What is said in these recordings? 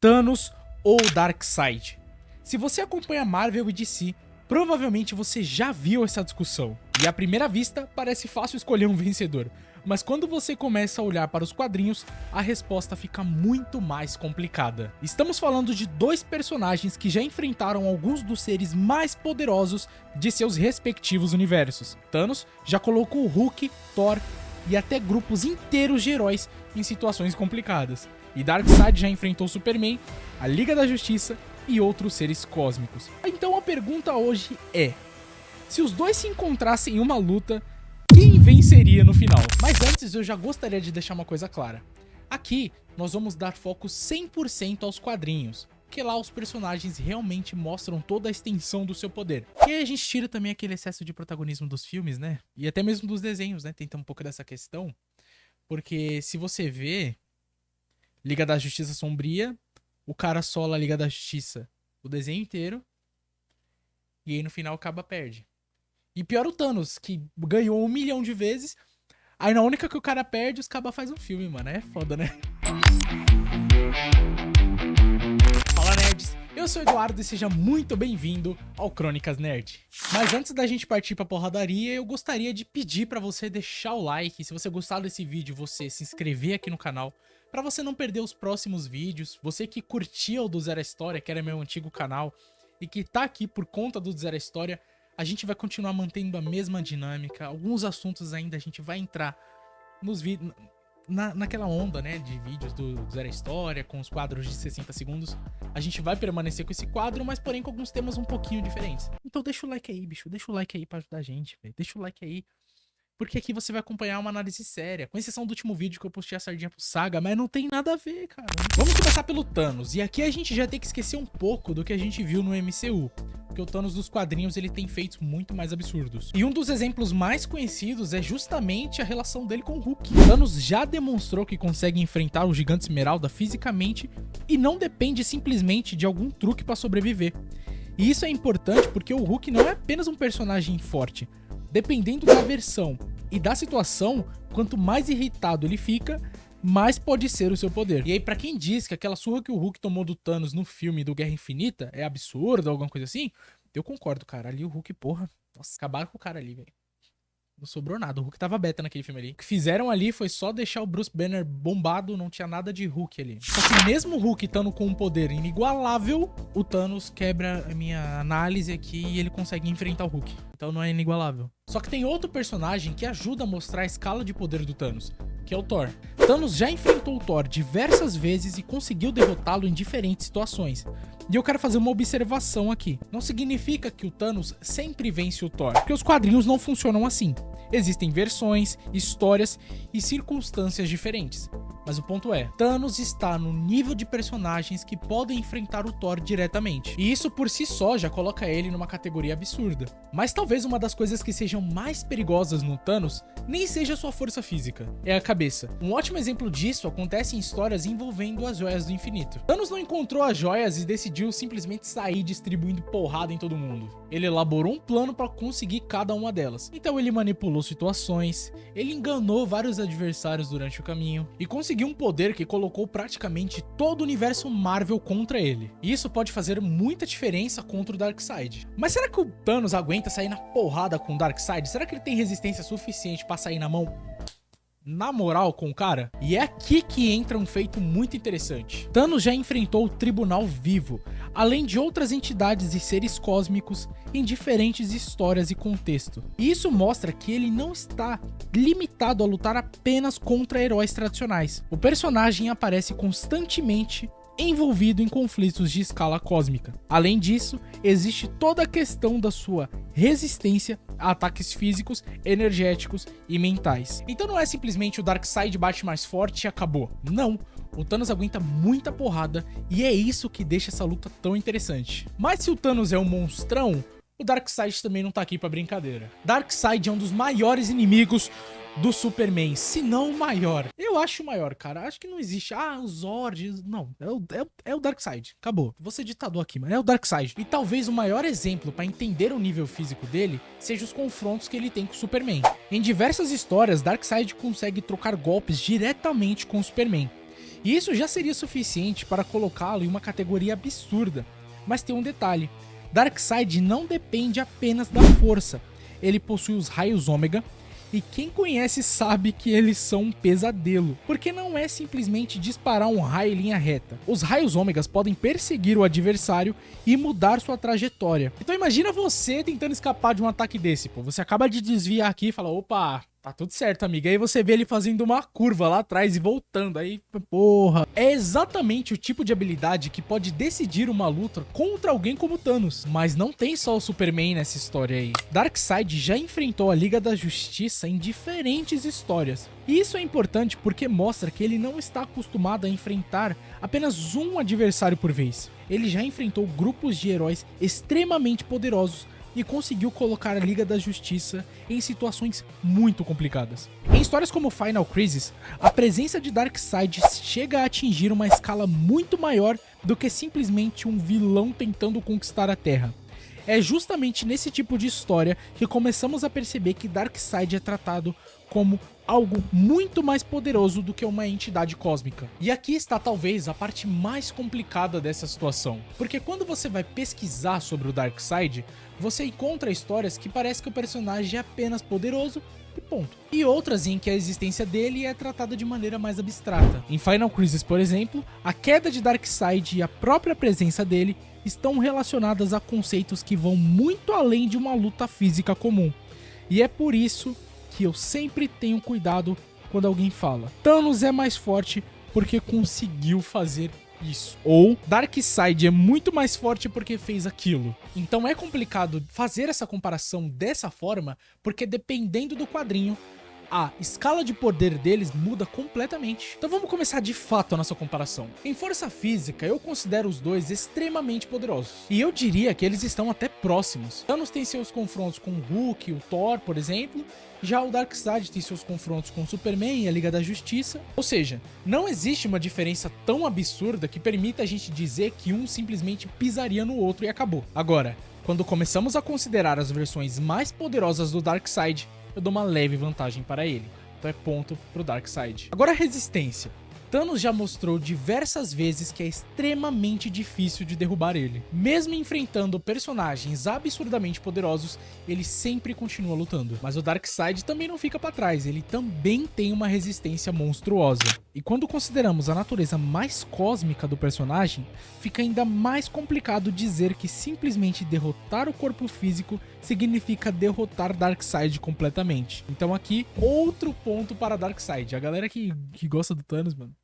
Thanos ou Darkseid? Se você acompanha Marvel e DC, provavelmente você já viu essa discussão. E à primeira vista, parece fácil escolher um vencedor. Mas quando você começa a olhar para os quadrinhos, a resposta fica muito mais complicada. Estamos falando de dois personagens que já enfrentaram alguns dos seres mais poderosos de seus respectivos universos. Thanos já colocou o Hulk, Thor e até grupos inteiros de heróis em situações complicadas. E Darkseid já enfrentou Superman, a Liga da Justiça e outros seres cósmicos. Então a pergunta hoje é: se os dois se encontrassem em uma luta, quem venceria no final? Mas antes eu já gostaria de deixar uma coisa clara. Aqui nós vamos dar foco 100% aos quadrinhos, que lá os personagens realmente mostram toda a extensão do seu poder. E aí a gente tira também aquele excesso de protagonismo dos filmes, né? E até mesmo dos desenhos, né? Tenta um pouco dessa questão. Porque se você vê Liga da Justiça Sombria, o cara sola a Liga da Justiça o desenho inteiro, e aí no final acaba perde. E pior o Thanos, que ganhou 1 milhão de vezes, aí na única que o cara perde, os cabas faz um filme, mano. É foda, né? Fala, nerds! Eu sou o Eduardo e seja muito bem-vindo ao Crônicas Nerd. Mas antes da gente partir pra porradaria, eu gostaria de pedir pra você deixar o like. Se você gostar desse vídeo, você se inscrever aqui no canal, pra você não perder os próximos vídeos. Você que curtia o do Zero História, que era meu antigo canal, e que tá aqui por conta do Zero História, a gente vai continuar mantendo a mesma dinâmica. Alguns assuntos ainda a gente vai entrar nos vídeos, naquela onda, né, de vídeos do Zero História, com os quadros de 60 segundos. A gente vai permanecer com esse quadro, mas porém com alguns temas um pouquinho diferentes. Então deixa o like aí, bicho. Deixa o like aí pra ajudar a gente, velho. Deixa o like aí. Porque aqui você vai acompanhar uma análise séria, com exceção do último vídeo que eu postei a sardinha pro Saga, mas não tem nada a ver, cara. Vamos começar pelo Thanos, e aqui a gente já tem que esquecer um pouco do que a gente viu no MCU, porque o Thanos dos quadrinhos ele tem feitos muito mais absurdos. E um dos exemplos mais conhecidos é justamente a relação dele com o Hulk. Thanos já demonstrou que consegue enfrentar o Gigante Esmeralda fisicamente e não depende simplesmente de algum truque para sobreviver. E isso é importante porque o Hulk não é apenas um personagem forte. Dependendo da versão e da situação, quanto mais irritado ele fica, mais pode ser o seu poder. E aí, pra quem diz que aquela surra que o Hulk tomou do Thanos no filme do Guerra Infinita é absurda ou alguma coisa assim, eu concordo, cara. Ali o Hulk, porra, nossa, acabaram com o cara ali, velho. Não sobrou nada, o Hulk tava beta naquele filme ali. O que fizeram ali foi só deixar o Bruce Banner bombado, não tinha nada de Hulk ali. Só que mesmo o Hulk estando com um poder inigualável, o Thanos quebra a minha análise aqui e ele consegue enfrentar o Hulk. Então não é inigualável. Só que tem outro personagem que ajuda a mostrar a escala de poder do Thanos, que é o Thor. Thanos já enfrentou o Thor diversas vezes e conseguiu derrotá-lo em diferentes situações. E eu quero fazer uma observação aqui. Não significa que o Thanos sempre vence o Thor, porque os quadrinhos não funcionam assim. Existem versões, histórias e circunstâncias diferentes. Mas o ponto é, Thanos está no nível de personagens que podem enfrentar o Thor diretamente. E isso por si só já coloca ele numa categoria absurda. Mas talvez uma das coisas que sejam mais perigosas no Thanos nem seja sua força física, é a cabeça. Um ótimo exemplo disso acontece em histórias envolvendo as joias do infinito. Thanos não encontrou as joias e decidiu simplesmente sair distribuindo porrada em todo mundo. Ele elaborou um plano para conseguir cada uma delas. Então ele manipulou situações, ele enganou vários adversários durante o caminho e conseguiu um poder que colocou praticamente todo o universo Marvel contra ele. E isso pode fazer muita diferença contra o Darkseid. Mas será que o Thanos aguenta sair na porrada com o Darkseid? Será que ele tem resistência suficiente para sair na mão na moral com o cara? E é aqui que entra um feito muito interessante. Thanos já enfrentou o Tribunal Vivo, além de outras entidades e seres cósmicos em diferentes histórias e contexto. E isso mostra que ele não está limitado a lutar apenas contra heróis tradicionais. O personagem aparece constantemente envolvido em conflitos de escala cósmica. Além disso, existe toda a questão da sua resistência a ataques físicos, energéticos e mentais. Então não é simplesmente o Darkseid bate mais forte e acabou. Não, o Thanos aguenta muita porrada e é isso que deixa essa luta tão interessante. Mas se o Thanos é um monstrão, o Darkseid também não tá aqui pra brincadeira. Darkseid é um dos maiores inimigos do Superman, se não o maior. Eu acho o maior, cara. Acho que não existe. Os Zords. Não, é o Darkseid. Acabou. Vou ser ditador aqui, mas é o Darkseid. E talvez o maior exemplo pra entender o nível físico dele seja os confrontos que ele tem com o Superman. Em diversas histórias, Darkseid consegue trocar golpes diretamente com o Superman. E isso já seria suficiente para colocá-lo em uma categoria absurda. Mas tem um detalhe: Darkseid não depende apenas da força, ele possui os raios ômega, e quem conhece sabe que eles são um pesadelo, porque não é simplesmente disparar um raio em linha reta. Os raios ômegas podem perseguir o adversário e mudar sua trajetória. Então imagina você tentando escapar de um ataque desse, pô. Você acaba de desviar aqui e fala, opa, tá tudo certo, amiga. Aí você vê ele fazendo uma curva lá atrás e voltando. Aí, porra. É exatamente o tipo de habilidade que pode decidir uma luta contra alguém como Thanos. Mas não tem só o Superman nessa história aí. Darkseid já enfrentou a Liga da Justiça em diferentes histórias. E isso é importante porque mostra que ele não está acostumado a enfrentar apenas um adversário por vez. Ele já enfrentou grupos de heróis extremamente poderosos e conseguiu colocar a Liga da Justiça em situações muito complicadas. Em histórias como Final Crisis, a presença de Darkseid chega a atingir uma escala muito maior do que simplesmente um vilão tentando conquistar a Terra. É justamente nesse tipo de história que começamos a perceber que Darkseid é tratado como algo muito mais poderoso do que uma entidade cósmica. E aqui está talvez a parte mais complicada dessa situação, porque quando você vai pesquisar sobre o Darkseid, você encontra histórias que parece que o personagem é apenas poderoso e ponto. E outras em que a existência dele é tratada de maneira mais abstrata. Em Final Crisis, por exemplo, a queda de Darkseid e a própria presença dele estão relacionadas a conceitos que vão muito além de uma luta física comum. E é por isso que eu sempre tenho cuidado quando alguém fala Thanos é mais forte porque conseguiu fazer isso, ou Darkseid é muito mais forte porque fez aquilo. Então é complicado fazer essa comparação dessa forma, porque dependendo do quadrinho, a escala de poder deles muda completamente. Então vamos começar de fato a nossa comparação. Em força física, eu considero os dois extremamente poderosos. E eu diria que eles estão até próximos. Thanos tem seus confrontos com o Hulk, o Thor, por exemplo. Já o Darkseid tem seus confrontos com o Superman e a Liga da Justiça. Ou seja, não existe uma diferença tão absurda que permita a gente dizer que um simplesmente pisaria no outro e acabou. Agora, quando começamos a considerar as versões mais poderosas do Darkseid, eu dou uma leve vantagem para ele. Então é ponto pro Darkseid. Agora a resistência. Thanos já mostrou diversas vezes que é extremamente difícil de derrubar ele. Mesmo enfrentando personagens absurdamente poderosos, ele sempre continua lutando. Mas o Darkseid também não fica para trás, ele também tem uma resistência monstruosa. E quando consideramos a natureza mais cósmica do personagem, fica ainda mais complicado dizer que simplesmente derrotar o corpo físico significa derrotar Darkseid completamente. Então aqui, outro ponto para Darkseid. A galera que gosta do Thanos, mano.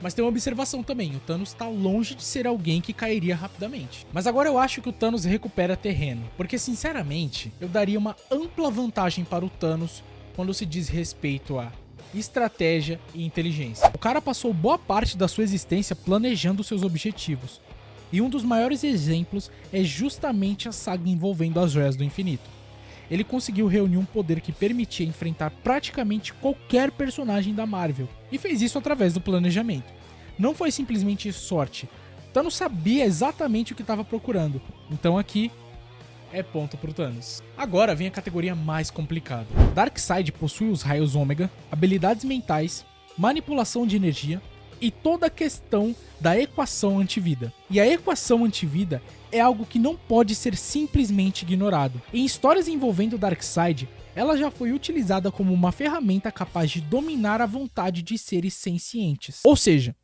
Mas tem uma observação também, o Thanos tá longe de ser alguém que cairia rapidamente. Mas agora eu acho que o Thanos recupera terreno, porque sinceramente, eu daria uma ampla vantagem para o Thanos quando se diz respeito a estratégia e inteligência. O cara passou boa parte da sua existência planejando seus objetivos. E um dos maiores exemplos é justamente a saga envolvendo as Joias do Infinito. Ele conseguiu reunir um poder que permitia enfrentar praticamente qualquer personagem da Marvel, e fez isso através do planejamento. Não foi simplesmente sorte, Thanos sabia exatamente o que estava procurando, então aqui é ponto pro Thanos. Agora vem a categoria mais complicada. Darkseid possui os raios ômega, habilidades mentais, manipulação de energia e toda a questão da equação antivida. E a equação antivida é algo que não pode ser simplesmente ignorado. Em histórias envolvendo Darkseid, ela já foi utilizada como uma ferramenta capaz de dominar a vontade de seres sencientes. Ou seja,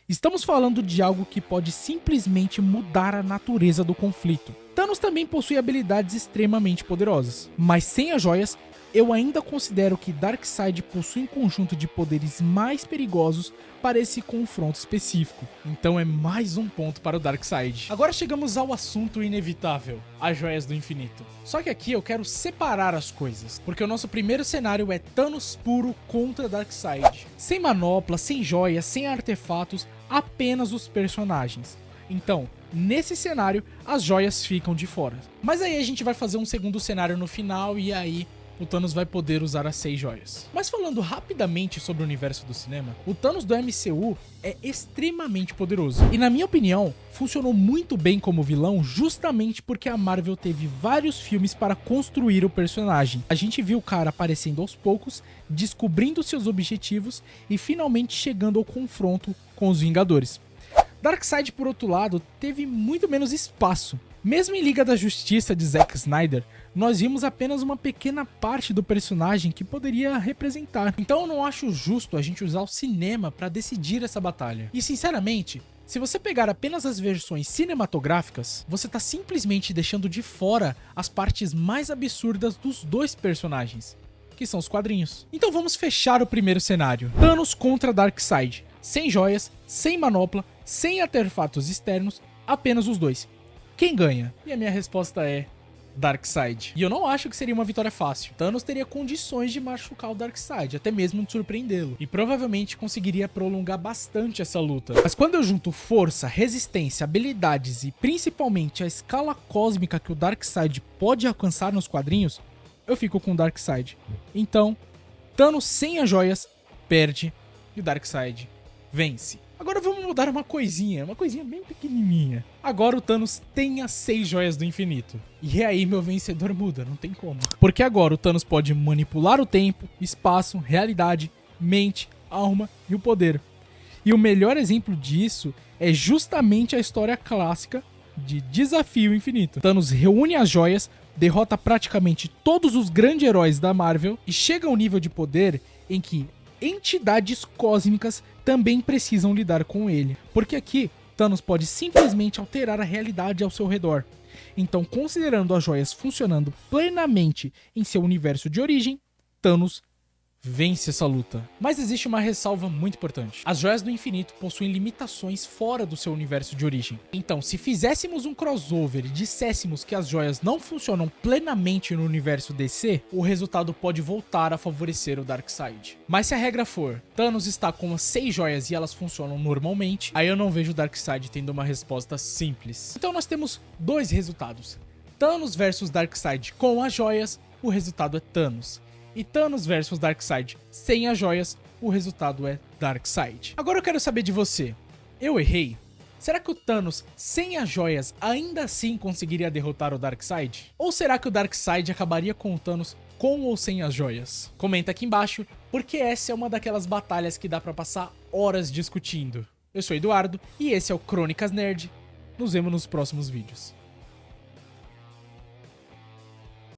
estamos falando de algo que pode simplesmente mudar a natureza do conflito. Thanos também possui habilidades extremamente poderosas, mas sem as joias, eu ainda considero que Darkseid possui um conjunto de poderes mais perigosos para esse confronto específico. Então é mais um ponto para o Darkseid. Agora chegamos ao assunto inevitável, as Joias do Infinito. Só que aqui eu quero separar as coisas, porque o nosso primeiro cenário é Thanos puro contra Darkseid. Sem manopla, sem joias, sem artefatos, apenas os personagens. Então, nesse cenário, as joias ficam de fora. Mas aí a gente vai fazer um segundo cenário no final e aí o Thanos vai poder usar as 6 joias. Mas falando rapidamente sobre o universo do cinema, o Thanos do MCU é extremamente poderoso. E na minha opinião, funcionou muito bem como vilão justamente porque a Marvel teve vários filmes para construir o personagem. A gente viu o cara aparecendo aos poucos, descobrindo seus objetivos e finalmente chegando ao confronto com os Vingadores. Darkseid, por outro lado, teve muito menos espaço. Mesmo em Liga da Justiça de Zack Snyder, nós vimos apenas uma pequena parte do personagem que poderia representar. Então eu não acho justo a gente usar o cinema para decidir essa batalha. E sinceramente, se você pegar apenas as versões cinematográficas, você tá simplesmente deixando de fora as partes mais absurdas dos dois personagens, que são os quadrinhos. Então vamos fechar o primeiro cenário. Thanos contra Darkseid. Sem joias, sem manopla, sem artefatos externos, apenas os dois. Quem ganha? E a minha resposta é Darkseid. E eu não acho que seria uma vitória fácil. Thanos teria condições de machucar o Darkseid, até mesmo de surpreendê-lo. E provavelmente conseguiria prolongar bastante essa luta. Mas quando eu junto força, resistência, habilidades e principalmente a escala cósmica que o Darkseid pode alcançar nos quadrinhos, eu fico com o Darkseid. Então, Thanos sem as joias perde e o Darkseid vence. Agora vamos mudar uma coisinha bem pequenininha. Agora o Thanos tem as 6 joias do infinito. E aí meu vencedor muda, não tem como. Porque agora o Thanos pode manipular o tempo, espaço, realidade, mente, alma e o poder. E o melhor exemplo disso é justamente a história clássica de Desafio Infinito. Thanos reúne as joias, derrota praticamente todos os grandes heróis da Marvel e chega a um nível de poder em que entidades cósmicas também precisam lidar com ele. Porque aqui, Thanos pode simplesmente alterar a realidade ao seu redor. Então, considerando as joias funcionando plenamente em seu universo de origem, Thanos vence essa luta. Mas existe uma ressalva muito importante. As joias do infinito possuem limitações fora do seu universo de origem. Então, se fizéssemos um crossover e disséssemos que as joias não funcionam plenamente no universo DC, o resultado pode voltar a favorecer o Darkseid. Mas se a regra for, Thanos está com as 6 joias e elas funcionam normalmente, aí eu não vejo o Darkseid tendo uma resposta simples. Então nós temos 2 resultados. Thanos versus Darkseid com as joias, o resultado é Thanos. E Thanos versus Darkseid sem as joias, o resultado é Darkseid. Agora eu quero saber de você. Eu errei? Será que o Thanos sem as joias ainda assim conseguiria derrotar o Darkseid? Ou será que o Darkseid acabaria com o Thanos com ou sem as joias? Comenta aqui embaixo, porque essa é uma daquelas batalhas que dá pra passar horas discutindo. Eu sou Eduardo e esse é o Crônicas Nerd. Nos vemos nos próximos vídeos.